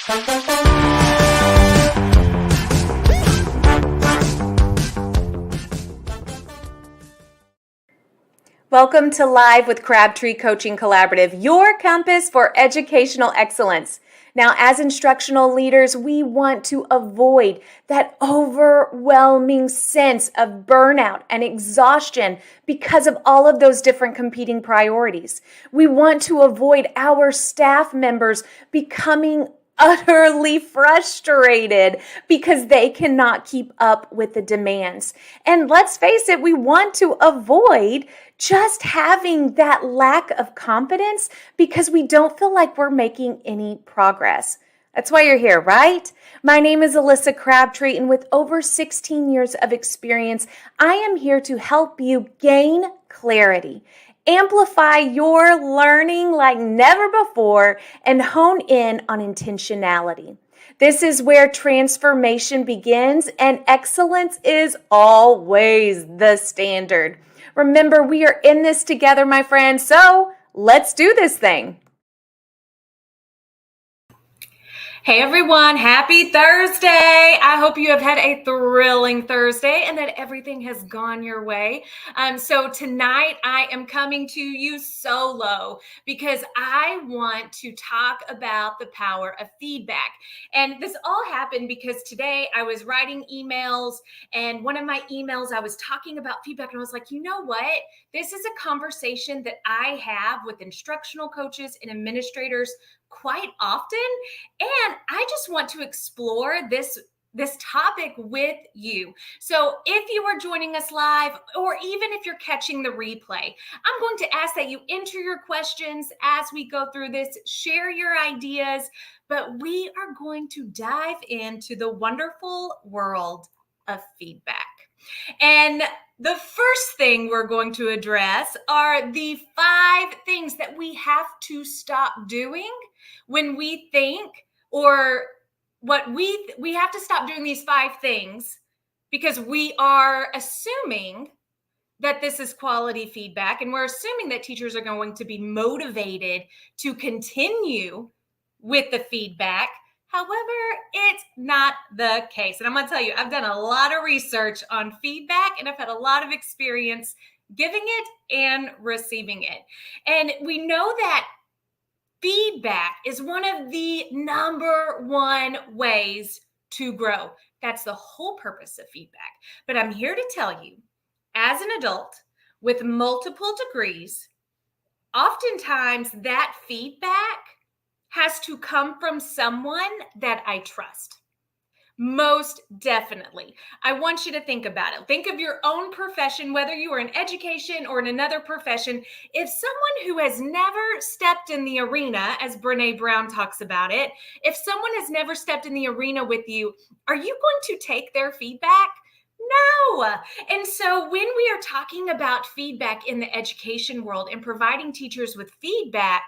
Welcome to Live with Crabtree Coaching Collaborative, your compass for educational excellence. Now, as instructional leaders, we want to avoid that overwhelming sense of burnout and exhaustion because of all of those different competing priorities. We want to avoid our staff members becoming utterly frustrated because they cannot keep up with the demands. And let's face it, we want to avoid just having that lack of confidence because we don't feel like we're making any progress. That's why you're here, right? My name is Alyssa Crabtree, and with over 16 years of experience, I am here to help you gain clarity, amplify your learning like never before, and hone in on intentionality. This is where transformation begins, and excellence is always the standard. Remember, we are in this together, my friends, so let's do this thing. Hey everyone, happy Thursday. I hope you have had a thrilling Thursday and that everything has gone your way. So tonight I am coming to you solo because I want to talk about the power of feedback. And this all happened because today I was writing emails, and one of my emails I was talking about feedback, and I was like, you know what? This is a conversation that I have with instructional coaches and administrators quite often. And I just want to explore this topic with you. So if you are joining us live, or even if you're catching the replay, I'm going to ask that you enter your questions as we go through this, share your ideas, but we are going to dive into the wonderful world of feedback. And the first thing we're going to address are the 5 things that we have to stop doing when we think, or what we have to stop doing these 5 things because we are assuming that this is quality feedback, and we're assuming that teachers are going to be motivated to continue with the feedback. However, it's not the case. And I'm going to tell you, I've done a lot of research on feedback, and I've had a lot of experience giving it and receiving it. And we know that feedback is one of the number 1 ways to grow. That's the whole purpose of feedback. But I'm here to tell you, as an adult with multiple degrees, oftentimes that feedback has to come from someone that I trust. Most definitely. I want you to think about it. Think of your own profession, whether you are in education or in another profession. If someone who has never stepped in the arena, as Brene Brown talks about it, if someone has never stepped in the arena with you, are you going to take their feedback? No. And so when we are talking about feedback in the education world and providing teachers with feedback,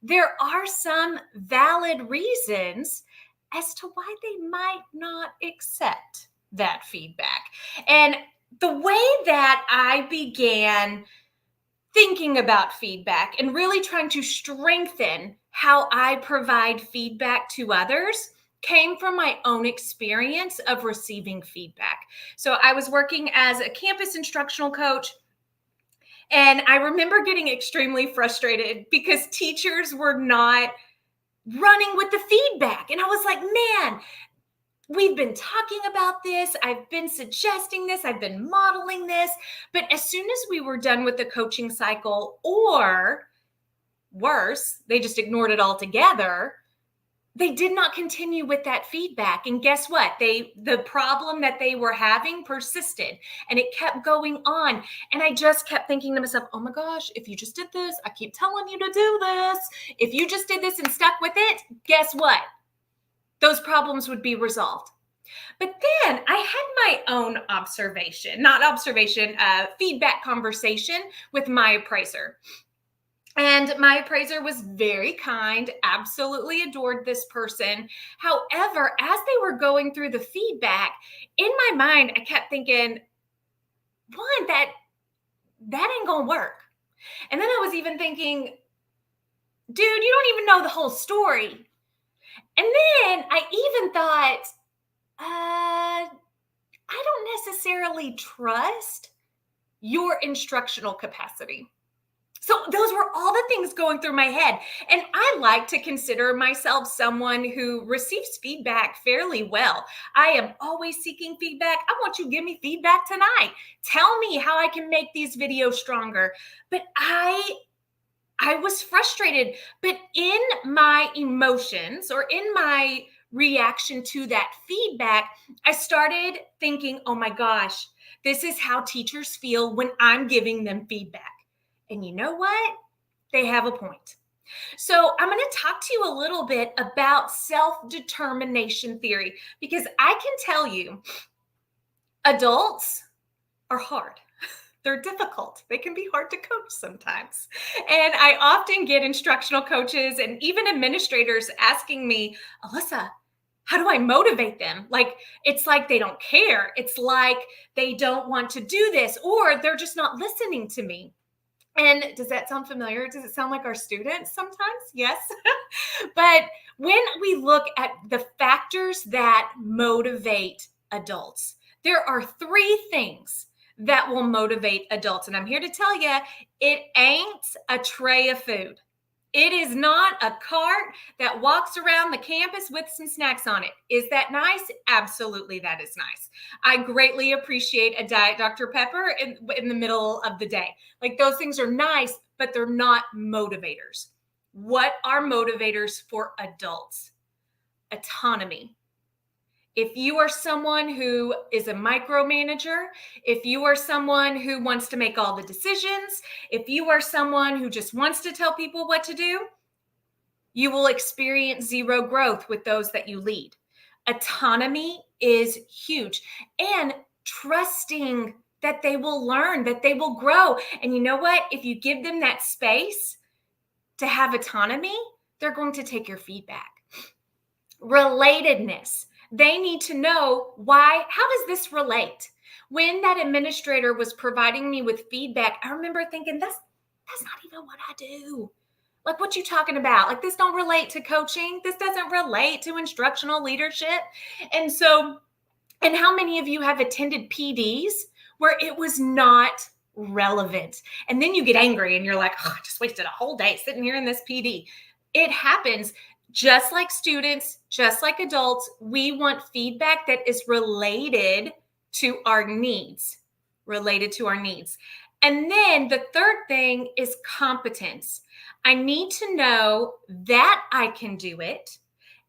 there are some valid reasons as to why they might not accept that feedback. And the way that I began thinking about feedback and really trying to strengthen how I provide feedback to others came from my own experience of receiving feedback. So I was working as a campus instructional coach, and I remember getting extremely frustrated because teachers were not running with the feedback. And I was like, man, we've been talking about this. I've been suggesting this. I've been modeling this. But as soon as we were done with the coaching cycle, or worse, they just ignored it altogether, they did not continue with that feedback. And guess what? The problem that they were having persisted, and it kept going on. And I just kept thinking to myself, oh my gosh, if you just did this, I keep telling you to do this. If you just did this and stuck with it, guess what? Those problems would be resolved. But then I had my own feedback conversation with my appraiser. And my appraiser was very kind, absolutely adored this person. However, as they were going through the feedback, in my mind, I kept thinking, one, that ain't gonna work. And then I was even thinking, dude, you don't even know the whole story. And then I even thought, I don't necessarily trust your instructional capacity. So those were all the things going through my head. And I like to consider myself someone who receives feedback fairly well. I am always seeking feedback. I want you to give me feedback tonight. Tell me how I can make these videos stronger. But I was frustrated, but in my emotions or in my reaction to that feedback, I started thinking, oh my gosh, this is how teachers feel when I'm giving them feedback. And you know what? They have a point. So, I'm going to talk to you a little bit about self determination theory because I can tell you adults are hard. They're difficult. They can be hard to coach sometimes. And I often get instructional coaches and even administrators asking me, Alyssa, how do I motivate them? Like, it's like they don't care. It's like they don't want to do this, or they're just not listening to me. And does that sound familiar? Does it sound like our students sometimes? Yes. But when we look at the factors that motivate adults, there are three things that will motivate adults. And I'm here to tell you, it ain't a tray of food. It is not a cart that walks around the campus with some snacks on it. Is that nice? Absolutely, that is nice. I greatly appreciate a Diet Dr. Pepper in the middle of the day. Like, those things are nice, but they're not motivators. What are motivators for adults? Autonomy. If you are someone who is a micromanager, if you are someone who wants to make all the decisions, if you are someone who just wants to tell people what to do, you will experience zero growth with those that you lead. Autonomy is huge, and trusting that they will learn, that they will grow. And you know what? If you give them that space to have autonomy, they're going to take your feedback. Relatedness. They need to know why, how does this relate? When that administrator was providing me with feedback, I remember thinking, that's not even what I do. Like, what you talking about? Like, this don't relate to coaching. This doesn't relate to instructional leadership. And so, and how many of you have attended PDs where it was not relevant? And then you get angry and you're like, oh, I just wasted a whole day sitting here in this PD. It happens. Just like students, just like adults, we want feedback that is related to our needs, And then the third thing is competence. I need to know that I can do it,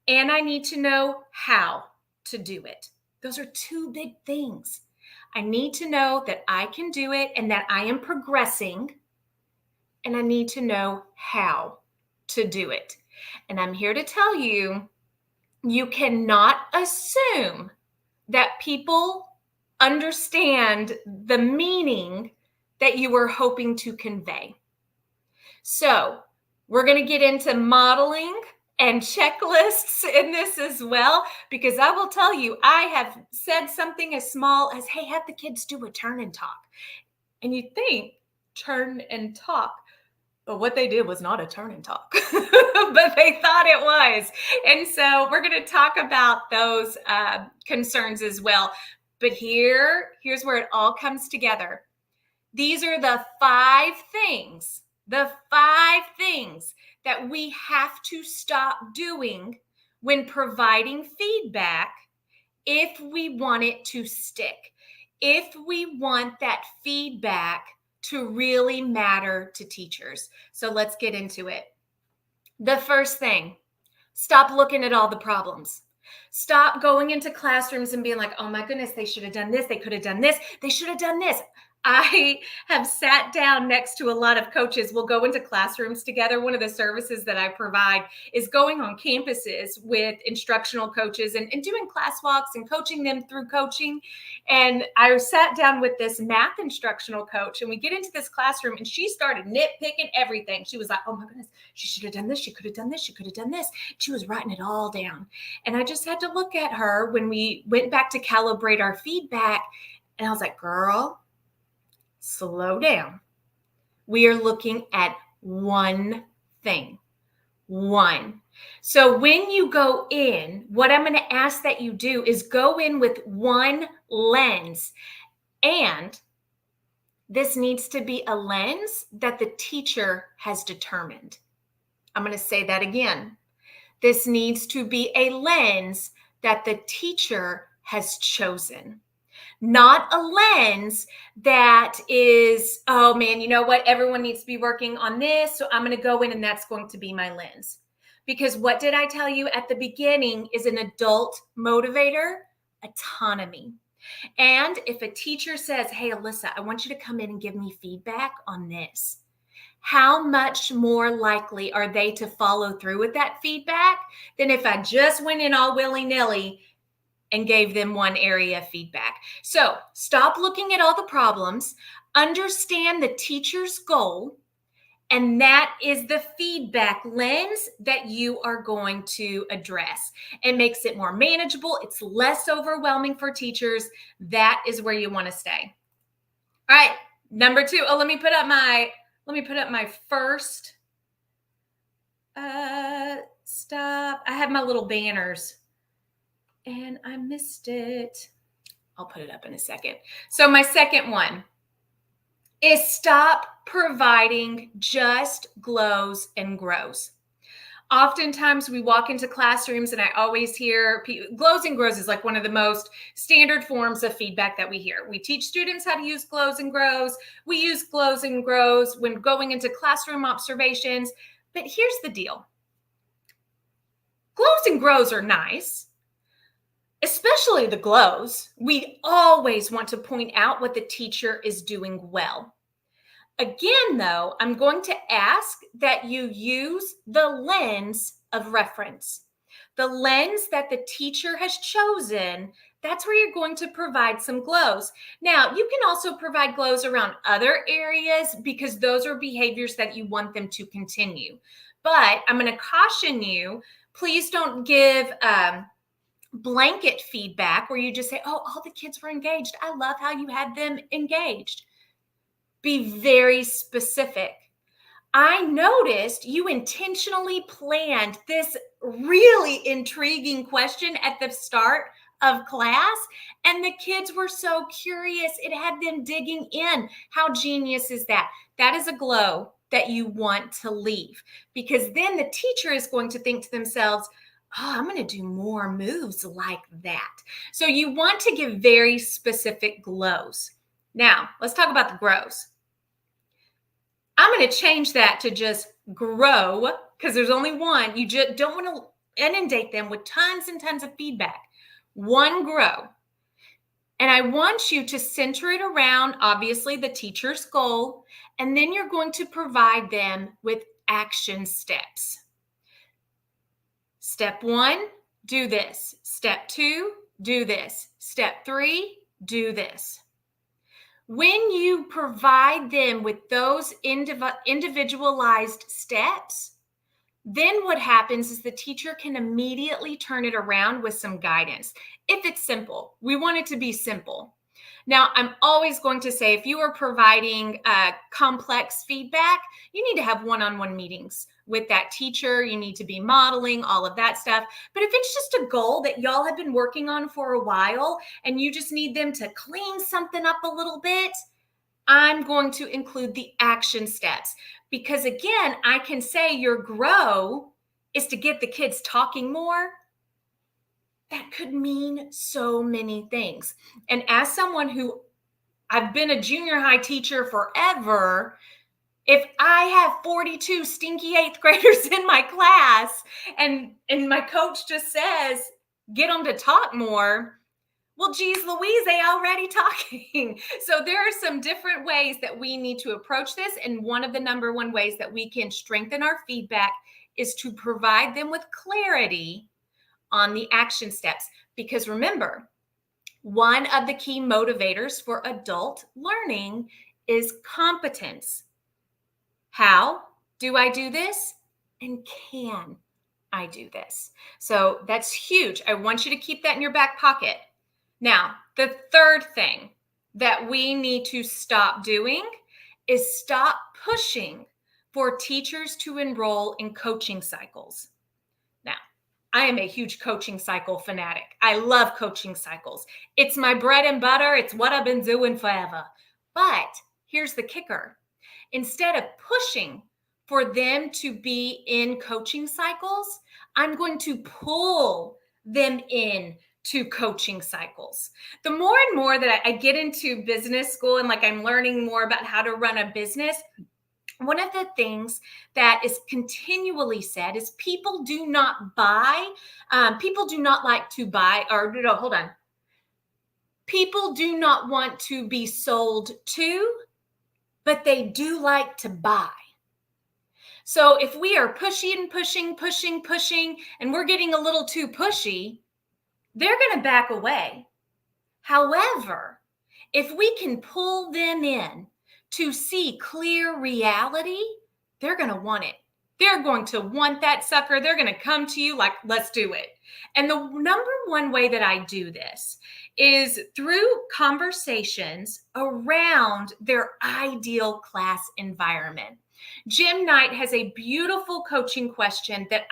and I need to know how to do it. Those are two big things. I need to know that I can do it and that I am progressing, and I need to know how to do it. And I'm here to tell you, you cannot assume that people understand the meaning that you are hoping to convey. So we're going to get into modeling and checklists in this as well, because I will tell you, I have said something as small as, hey, have the kids do a turn and talk. And you think turn and talk. But what they did was not a turn and talk, but they thought it was. And so we're going to talk about those concerns as well. But here's where it all comes together. These are the five things that we have to stop doing when providing feedback if we want it to stick, if we want that feedback to really matter to teachers. So let's get into it. The first thing, stop looking at all the problems. Stop going into classrooms and being like, oh my goodness, they should have done this. They could have done this. They should have done this. I have sat down next to a lot of coaches. We'll go into classrooms together. One of the services that I provide is going on campuses with instructional coaches and doing class walks and coaching them through coaching. And I sat down with this math instructional coach, and we get into this classroom, and she started nitpicking everything. She was like, oh my goodness, she should have done this. She could have done this. She could have done this. She was writing it all down. And I just had to look at her when we went back to calibrate our feedback. And I was like, girl, slow down. We are looking at one thing. One. So when you go in, what I'm going to ask that you do is go in with one lens. And this needs to be a lens that the teacher has determined. I'm going to say that again. This needs to be a lens that the teacher has chosen, not a lens that is, oh man, you know what? Everyone needs to be working on this. So I'm going to go in and that's going to be my lens. Because what did I tell you at the beginning is an adult motivator? Autonomy. And if a teacher says, hey, Alyssa, I want you to come in and give me feedback on this, how much more likely are they to follow through with that feedback than if I just went in all willy-nilly and gave them one area of feedback? So stop looking at all the problems, understand the teacher's goal, and that is the feedback lens that you are going to address. It makes it more manageable. It's less overwhelming for teachers. That is where you want to stay. All right, number 2. Oh, let me put up my first stop. I have my little banners and I missed it. I'll put it up in a second. So my second one is stop providing just glows and grows. Oftentimes we walk into classrooms and I always hear glows and grows is like one of the most standard forms of feedback that we hear. We teach students how to use glows and grows. We use glows and grows when going into classroom observations. But here's the deal. Glows and grows are nice, especially the glows. We always want to point out what the teacher is doing well. Again, though, I'm going to ask that you use the lens of reference. The lens that the teacher has chosen, that's where you're going to provide some glows. Now, you can also provide glows around other areas because those are behaviors that you want them to continue. But I'm going to caution you, please don't give blanket feedback where you just say, oh, all the kids were engaged. I love how you had them engaged. Be very specific. I noticed you intentionally planned this really intriguing question at the start of class, and the kids were so curious. It had them digging in. How genius is that? That is a glow that you want to leave, because then the teacher is going to think to themselves, oh, I'm going to do more moves like that. So you want to give very specific glows. Now, let's talk about the grows. I'm going to change that to just grow because there's only one. You just don't want to inundate them with tons and tons of feedback. One grow. And I want you to center it around, obviously, the teacher's goal. And then you're going to provide them with action steps. Step 1, do this. Step 2, do this. Step 3, do this. When you provide them with those individualized steps, then what happens is the teacher can immediately turn it around with some guidance. If it's simple, we want it to be simple. Now, I'm always going to say, if you are providing complex feedback, you need to have one-on-one meetings with that teacher. You need to be modeling all of that stuff. But if it's just a goal that y'all have been working on for a while and you just need them to clean something up a little bit, I'm going to include the action steps. Because again, I can say your grow is to get the kids talking more. That could mean so many things. And as someone who I've been a junior high teacher forever, if I have 42 stinky 8th graders in my class and my coach just says, get them to talk more, well, geez Louise, they already talking. So there are some different ways that we need to approach this. And one of the number one ways that we can strengthen our feedback is to provide them with clarity on the action steps. Because remember, one of the key motivators for adult learning is competence. How do I do this? And can I do this? So that's huge. I want you to keep that in your back pocket. Now, the third thing that we need to stop doing is stop pushing for teachers to enroll in coaching cycles. I am a huge coaching cycle fanatic. I love coaching cycles. It's my bread and butter. It's what I've been doing forever. But here's the kicker. Instead of pushing for them to be in coaching cycles, I'm going to pull them in to coaching cycles. The more and more that I get into business school and like I'm learning more about how to run a business, one of the things that is continually said is people do not buy, people do not like to buy, or no, hold on. People do not want to be sold to, but they do like to buy. So if we are pushing, and we're getting a little too pushy, they're going to back away. However, if we can pull them in to see clear reality, they're going to want it. They're going to want that sucker. They're going to come to you like, let's do it. And the number one way that I do this is through conversations around their ideal class environment. Jim Knight has a beautiful coaching question that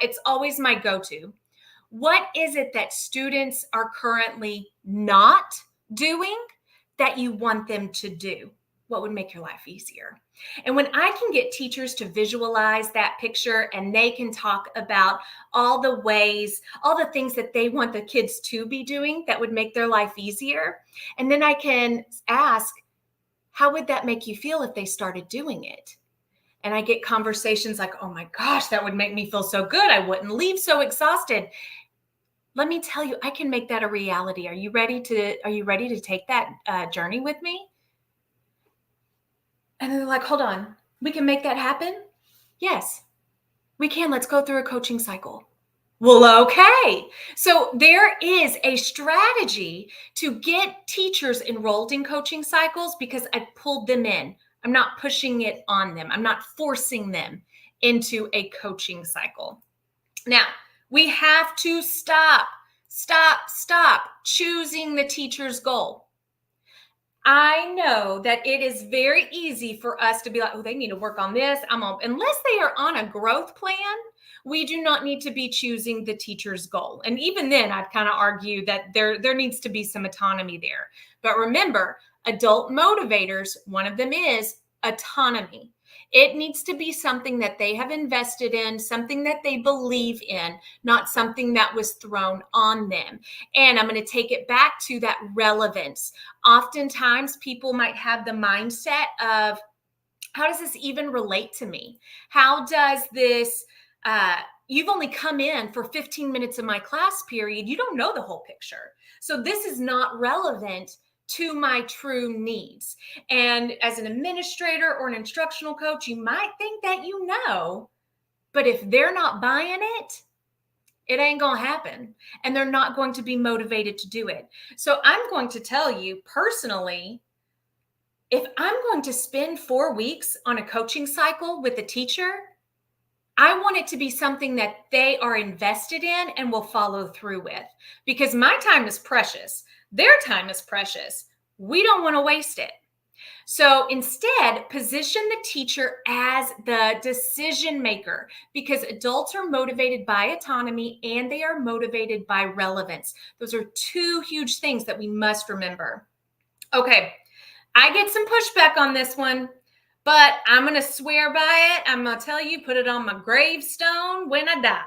it's always my go-to. What is it that students are currently not doing that you want them to do? What would make your life easier? And when I can get teachers to visualize that picture and they can talk about all the ways, all the things that they want the kids to be doing that would make their life easier. And then I can ask, how would that make you feel if they started doing it? And I get conversations like, oh my gosh, that would make me feel so good. I wouldn't leave so exhausted. Let me tell you, I can make that a reality. Are you ready to take that journey with me? And they're like, hold on, we can make that happen? Yes, we can. Let's go through a coaching cycle. Well, okay. So there is a strategy to get teachers enrolled in coaching cycles because I pulled them in. I'm not pushing it on them. I'm not forcing them into a coaching cycle. Now, we have to stop choosing the teacher's goal. I know that it is very easy for us to be like, oh, they need to work on this. Unless they are on a growth plan, we do not need to be choosing the teacher's goal. And even then, I'd kind of argue that there needs to be some autonomy there. But remember, adult motivators, one of them is autonomy. It needs to be something that they have invested in, something that they believe in, not something that was thrown on them. And I'm going to take it back to that relevance. Oftentimes, people might have the mindset of, how does this even relate to me? How does this, you've only come in for 15 minutes of my class period. You don't know the whole picture. So this is not relevant to my true needs. And as an administrator or an instructional coach, you might think that you know, but if they're not buying it, it ain't going to happen. And they're not going to be motivated to do it. So I'm going to tell you personally, if I'm going to spend 4 weeks on a coaching cycle with a teacher, I want it to be something that they are invested in and will follow through with, because my time is precious. Their time is precious. We don't want to waste it. So instead, position the teacher as the decision maker, because adults are motivated by autonomy and they are motivated by relevance. Those are two huge things that we must remember. Okay, I get some pushback on this one, but I'm going to swear by it. I'm going to tell you, put it on my gravestone when I die.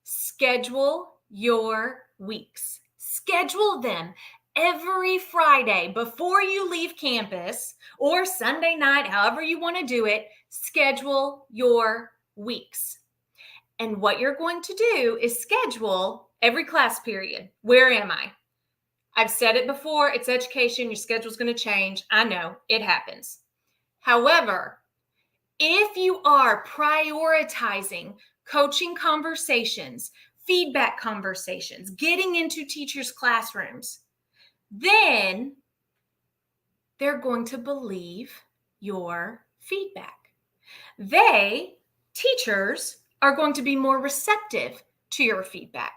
Schedule your weeks. Schedule them every Friday before you leave campus or Sunday night, however you want to do it. Schedule your weeks. And what you're going to do is schedule every class period. Where am I? I've said it before. It's education. Your schedule's going to change. I know it happens. However, if you are prioritizing coaching conversations, feedback conversations, getting into teachers' classrooms, then they're going to believe your feedback. Teachers, are going to be more receptive to your feedback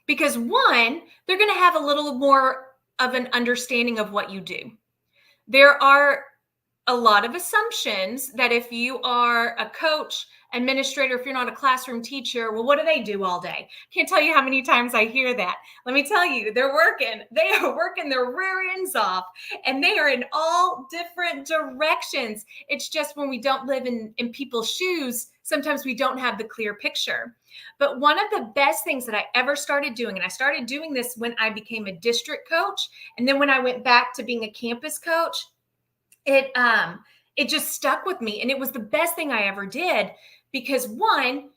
because, one, they're going to have a little more of an understanding of what you do. There are a lot of assumptions that if you are a coach administrator, if you're not a classroom teacher, well, what do they do all day? Can't tell you how many times I hear that. Let me tell you, they're working. They are working their rear ends off, and they are in all different directions. It's just when we don't live in people's shoes, sometimes we don't have the clear picture. But one of the best things that I ever started doing, and I started doing this when I became a district coach, and then when I went back to being a campus coach, it just stuck with me. And it was the best thing I ever did because one,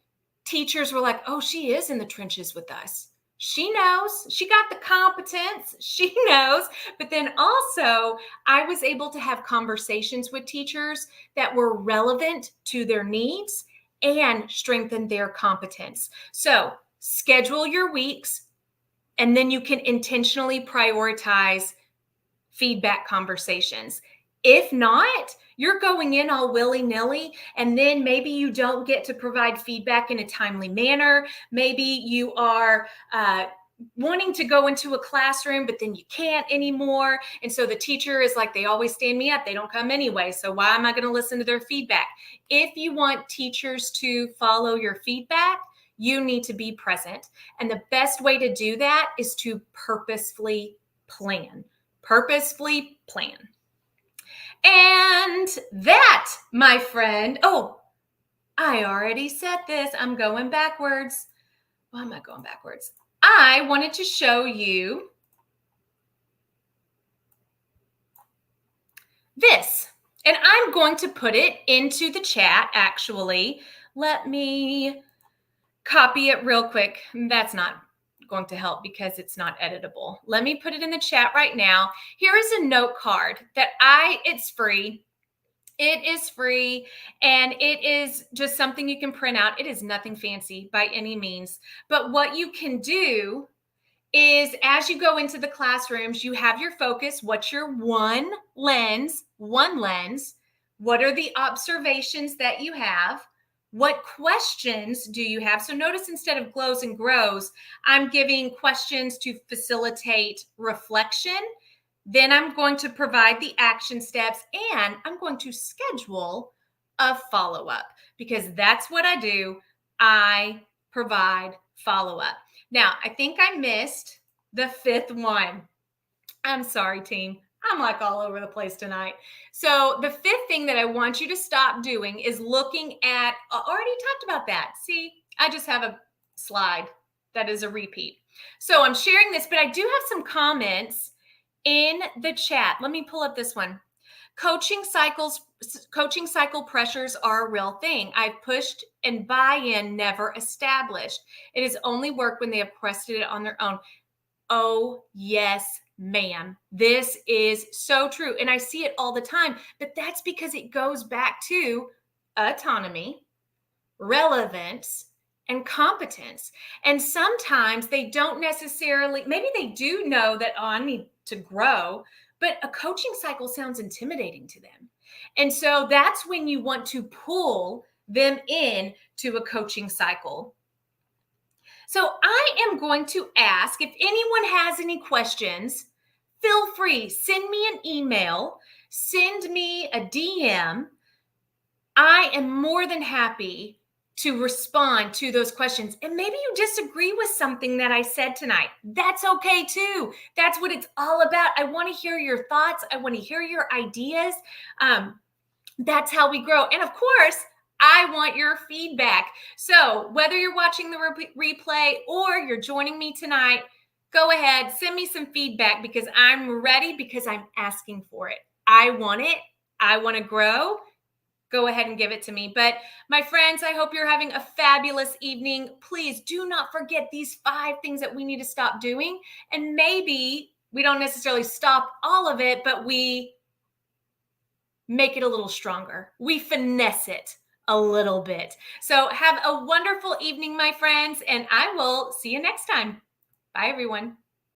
teachers were like, oh, she is in the trenches with us. She knows, she got the competence, she knows. But then also I was able to have conversations with teachers that were relevant to their needs and strengthen their competence. So schedule your weeks, and then you can intentionally prioritize feedback conversations. If not, you're going in all willy-nilly, and then maybe you don't get to provide feedback in a timely manner. Maybe you are wanting to go into a classroom, but then you can't anymore. And so the teacher is like, they always stand me up. They don't come anyway. So why am I going to listen to their feedback? If you want teachers to follow your feedback, you need to be present. And the best way to do that is to purposefully plan. Purposefully plan. And that, my friend, oh, I already said this. I'm going backwards. Why am I going backwards? I wanted to show you this, and I'm going to put it into the chat, actually. Let me copy it real quick. That's not going to help because it's not editable. Let me put it in the chat right now. Here is a note card that it's free. It is free, and it is just something you can print out. It is nothing fancy by any means, but what you can do is as you go into the classrooms, you have your focus. What's your one lens? What are the observations that you have? What questions do you have? So notice instead of glows and grows, I'm giving questions to facilitate reflection. Then I'm going to provide the action steps, and I'm going to schedule a follow-up because that's what I do. I provide follow-up. Now, I think I missed the fifth one. I'm sorry, team. I'm like all over the place tonight. So the fifth thing that I want you to stop doing is looking at, already talked about that. See, I just have a slide that is a repeat. So I'm sharing this, but I do have some comments in the chat. Let me pull up this one. Coaching cycle pressures are a real thing. I've pushed and buy-in never established. It is only work when they have quested it on their own. Oh, yes, ma'am. This is so true. And I see it all the time, but that's because it goes back to autonomy, relevance, and competence. And sometimes they don't necessarily, maybe they do know that, oh, I need to grow, but a coaching cycle sounds intimidating to them. And so that's when you want to pull them in to a coaching cycle. So I am going to ask if anyone has any questions, feel free, send me an email, send me a DM. I am more than happy to respond to those questions. And maybe you disagree with something that I said tonight. That's okay too. That's what it's all about. I want to hear your thoughts. I want to hear your ideas. That's how we grow. And of course, I want your feedback. So whether you're watching the replay or you're joining me tonight, go ahead, send me some feedback because I'm ready, because I'm asking for it. I want it. I want to grow. Go ahead and give it to me. But my friends, I hope you're having a fabulous evening. Please do not forget these 5 things that we need to stop doing. And maybe we don't necessarily stop all of it, but we make it a little stronger. We finesse it a little bit. So have a wonderful evening, my friends, and I will see you next time. Bye, everyone.